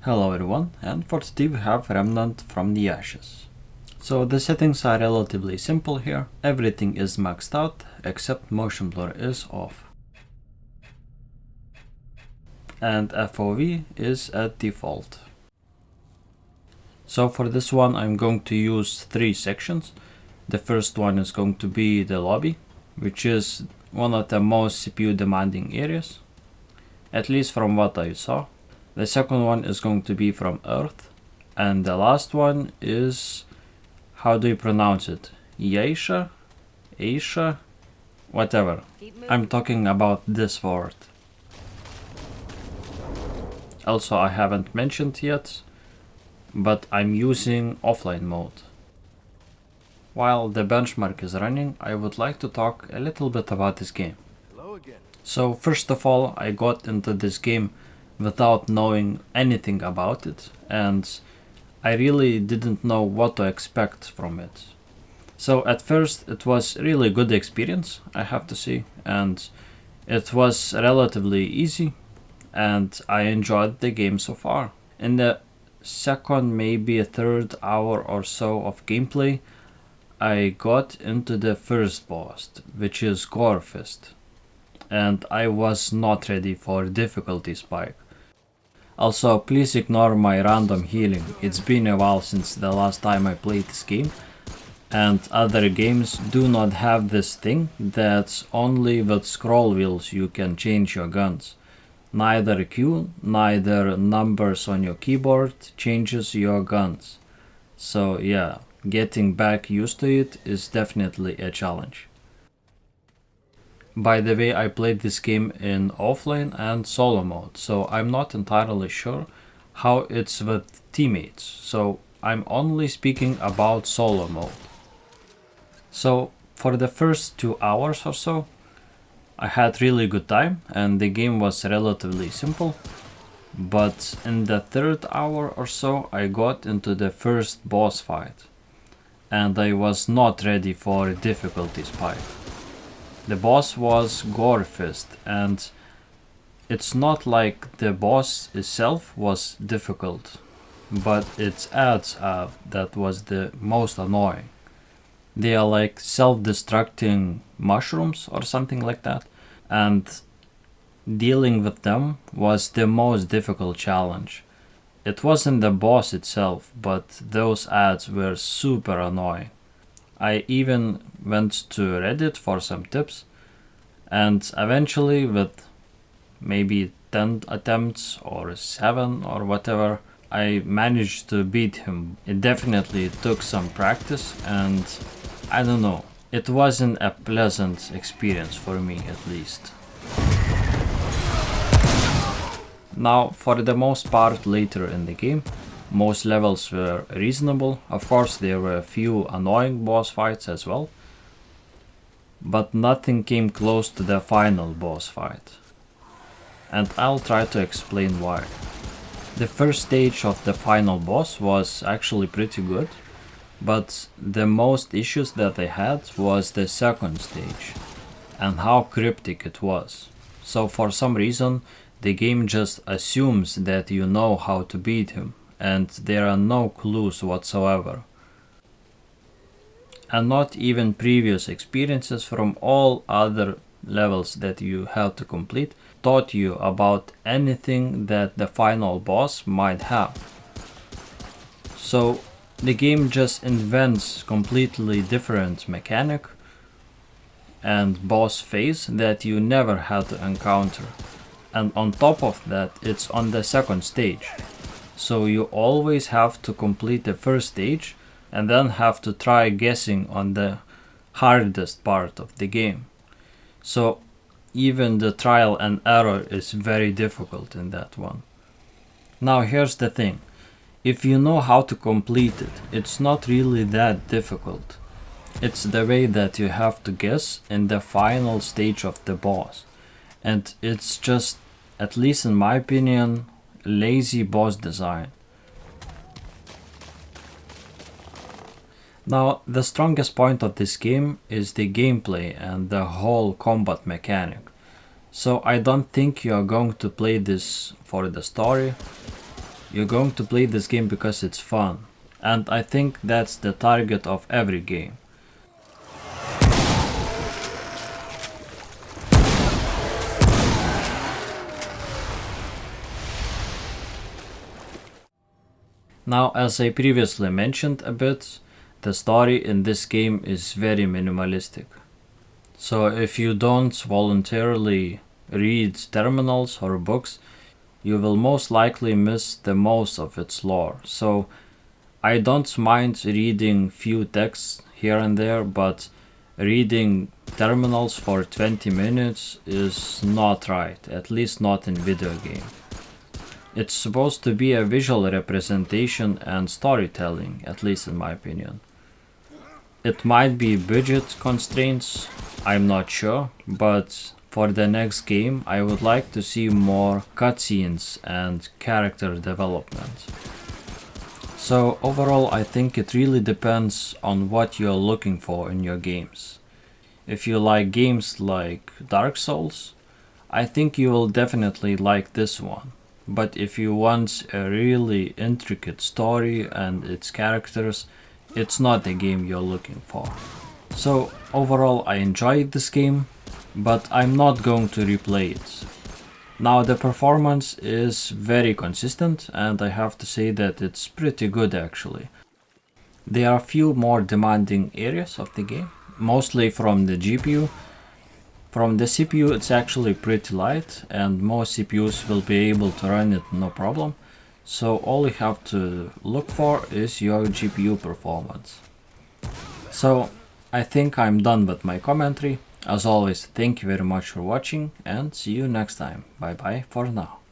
Hello everyone, and for today we have Remnant from the Ashes. So the settings are relatively simple here. Everything is maxed out except motion blur is off. And FOV is at default. So for this one I'm going to use 3 sections. The first one is going to be the lobby, which is one of the most CPU demanding areas, at least from what I saw. The second one is going to be from Earth, and the last one is, how do you pronounce it? Yaesha? Yaesha? Whatever. I'm talking about this word. Also, I haven't mentioned yet, but I'm using offline mode. While the benchmark is running, I would like to talk a little bit about this game. Hello again. So first of all, I got into this game without knowing anything about it, and I really didn't know what to expect from it. So at first it was really good experience, I have to say, and it was relatively easy, and I enjoyed the game so far. In the second, maybe a third hour or so of gameplay, I got into the first boss, which is Gorefist, and I was not ready for difficulty spike. Also, please ignore my random healing. It's been a while since the last time I played this game, and other games do not have this thing that only with scroll wheels you can change your guns. Neither Q, neither numbers on your keyboard changes your guns. So yeah, getting back used to it is definitely a challenge. By the way, I played this game in offline and solo mode, so I'm not entirely sure how it's with teammates, so I'm only speaking about solo mode. So for the first 2 hours or so, I had really good time and the game was relatively simple, but in the third hour or so I got into the first boss fight, and I was not ready for a difficulty spike. The boss was Gorefist, and it's not like the boss itself was difficult, but its ads that was the most annoying. They are like self-destructing mushrooms or something like that, and dealing with them was the most difficult challenge. It wasn't the boss itself, but those ads were super annoying. I even went to Reddit for some tips, and eventually with maybe 10 attempts or 7 or whatever, I managed to beat him. It definitely took some practice, and I don't know, it wasn't a pleasant experience for me at least. Now, for the most part later in the game, most levels were reasonable. Of course, there were a few annoying boss fights as well, but nothing came close to the final boss fight. And I'll try to explain why. The first stage of the final boss was actually pretty good, but the most issues that I had was the second stage and how cryptic it was. So for some reason, the game just assumes that you know how to beat him, and there are no clues whatsoever. And not even previous experiences from all other levels that you have to complete taught you about anything that the final boss might have. So the game just invents completely different mechanic and boss phase that you never had to encounter. And on top of that, it's on the second stage. So you always have to complete the first stage and then have to try guessing on the hardest part of the game. So even the trial and error is very difficult in that one. Now here's the thing. If you know how to complete it, it's not really that difficult. It's the way that you have to guess in the final stage of the boss. And it's just, at least in my opinion, lazy boss design. Now, the strongest point of this game is the gameplay and the whole combat mechanic. So I don't think you are going to play this for the story. You're going to play this game because it's fun. And I think that's the target of every game. Now, as I previously mentioned a bit, the story in this game is very minimalistic. So if you don't voluntarily read terminals or books, you will most likely miss the most of its lore. So I don't mind reading few texts here and there, but reading terminals for 20 minutes is not right, at least not in video game. It's supposed to be a visual representation and storytelling, at least in my opinion. It might be budget constraints, I'm not sure, but for the next game I would like to see more cutscenes and character development. So overall I think it really depends on what you're looking for in your games. If you like games like Dark Souls, I think you will definitely like this one. But if you want a really intricate story and its characters, it's not the game you're looking for. So overall I enjoyed this game, but I'm not going to replay it. Now the performance is very consistent and I have to say that it's pretty good actually. There are a few more demanding areas of the game, mostly from the GPU. From the CPU it's actually pretty light and most CPUs will be able to run it no problem. So all you have to look for is your GPU performance. So I think I'm done with my commentary. As always, thank you very much for watching and see you next time. Bye bye for now.